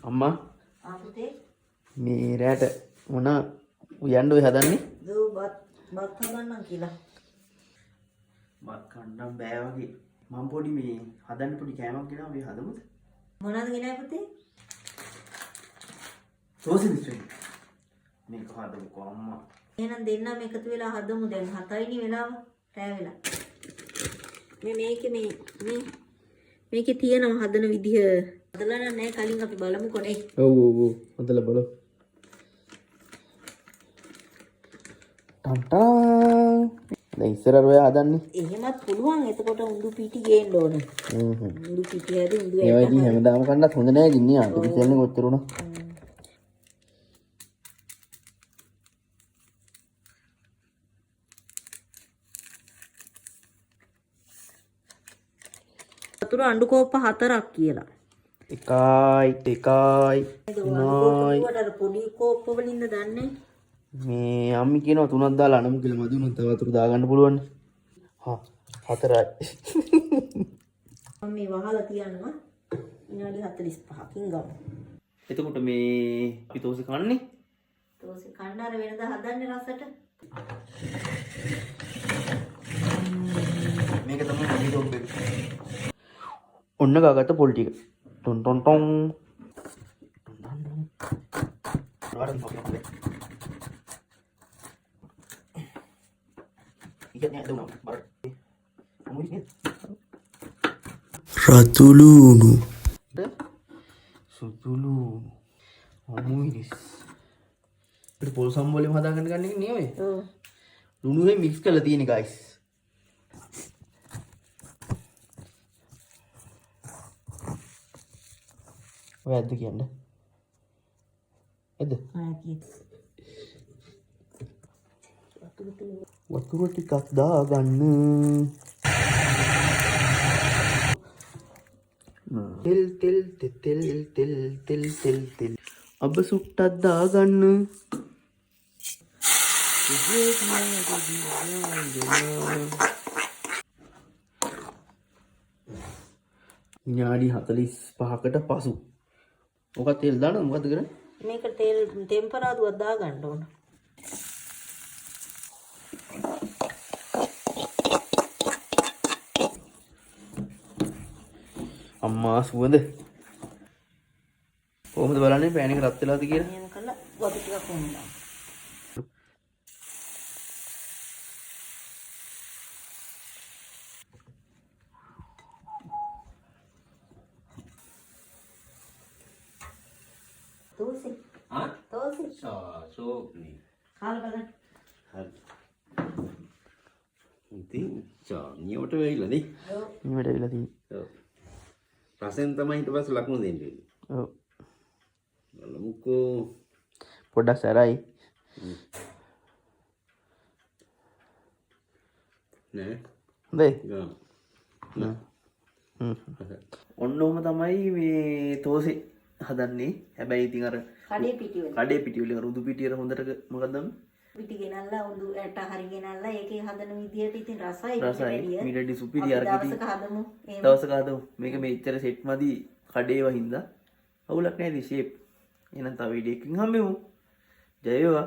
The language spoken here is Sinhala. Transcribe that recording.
අම්මා ආපුතේ මේ රැට මොන උයන්ඩ ඔය හදන්නේ? දෝ බත් හදන්නම් කියලා. බත් කන්නම් බෑ වගේ. මම පොඩි මේ හදන්න පොඩි කෑමක් ගෙනාවා මේ හදමුද? මොනවද ගෙනාවේ පුතේ? තෝසි මිස්ටර්. මේක හදමුකෝ අම්මා. එහෙනම් දෙන්නම එකතු වෙලා හදමු. දැන් 7යිනි වෙලාව. රැ වෙලා. මේකේ තියෙනවා හදන විදිහ. හදලා නැහැ කලින් අපි බලමුකෝ නේ. ඔව් හදලා බලමු. ටන්ටන් දැන් ඉස්සර ඔය හදන්නේ. එහෙමත් පුළුවන්. එතකොට උඳු පිටි ගේන්න ඕන. උඳු පිටි හැදී උඳු ඒවා ඉතින් හැමදාම කන්නත් හොඳ නෑ ගින්නේ ආ. පිටි කියන්නේ කොච්චර උනා. වතුර අඬු කෝප්ප 4ක් කියලා. එකයි පොඩි කෝප්ප වලින්ද දන්නේ? මේ අම්මි කියනවා 3ක් දාලා අනමු කියලා මදි උනත් තව වතුර දාගන්න පුළුවන්. හා 4යි. මම මේ වහලා තියන්නවා. විනාඩි 45කින් ගමු. එතකොට මේ අපි තෝසේ කන්නේ? තෝසේ කන්න අර වෙනදා හදන්නේ රසට. මේක තමයි මගේ තෝපේ. ඔන්න ගාගත්ත පොල් ටික. ටොන් ටොන් ටොන්. රතුලුණු සුදුලුණු අමුයිරිස් අපිට පොල් සම්බෝලෙම හදාගන්න ගන්න එක නේ ඔය. ඔව්. ලුණුවේ මික්ස් කරලා තියෙන guys. ඔය ඇද්ද කියන්නේ? ඇද්ද? වතුර ටිකක් දාගන්න. තෙල් අබ සුට්ටක් දාගන්න. විනාඩි 45කට පසු මොකක් තෙල් දාන්න මොකද කරන්නේ? මේක තෙල් ටෙම්පරාදුවක් දාගන්න ඕන. අම්මා සුවඳ කොහොමද බලන්නේ පෑන් එක රත් වෙලාද කියලා? එහෙම කළා වතුර ටිකක් වුණා. තෝසේ සෝක්නේ කාල බලන්න. හරි ඉතින් නියමට වෙයිලා නේ. ඔව්. නිවට වෙලා තියෙන්නේ. ඔව් රසෙන් තමයි ඊට පස්සේ ලකුණු දෙන්නේ. ඔව්. බලමුකෝ පොඩ්ඩක් සැරයි. නෑ හොඳයි. ගන්න. ඔන්න ඔහම තමයි මේ තෝසේ හදන්නේ. හැබැයි ඉතින් අර කඩේ පිටි වලින් රුදු පිටියට හොඳට මොකක්ද පිටි ගෙනල්ලා උඳු ඇට හරි ගෙනල්ලා ඒකේ හදන විදියට ඉතින් රසයි මිලඩි සුපිරි අර දවසක හදමු. දවසක හදමු. මේක මෙච්චර සෙට් මදි කඩේව හින්දා අවුලක් නැහැ ෂේප්. එහෙනම් තව වීඩියෝ එකකින් හම්බෙමු. ජය වේවා.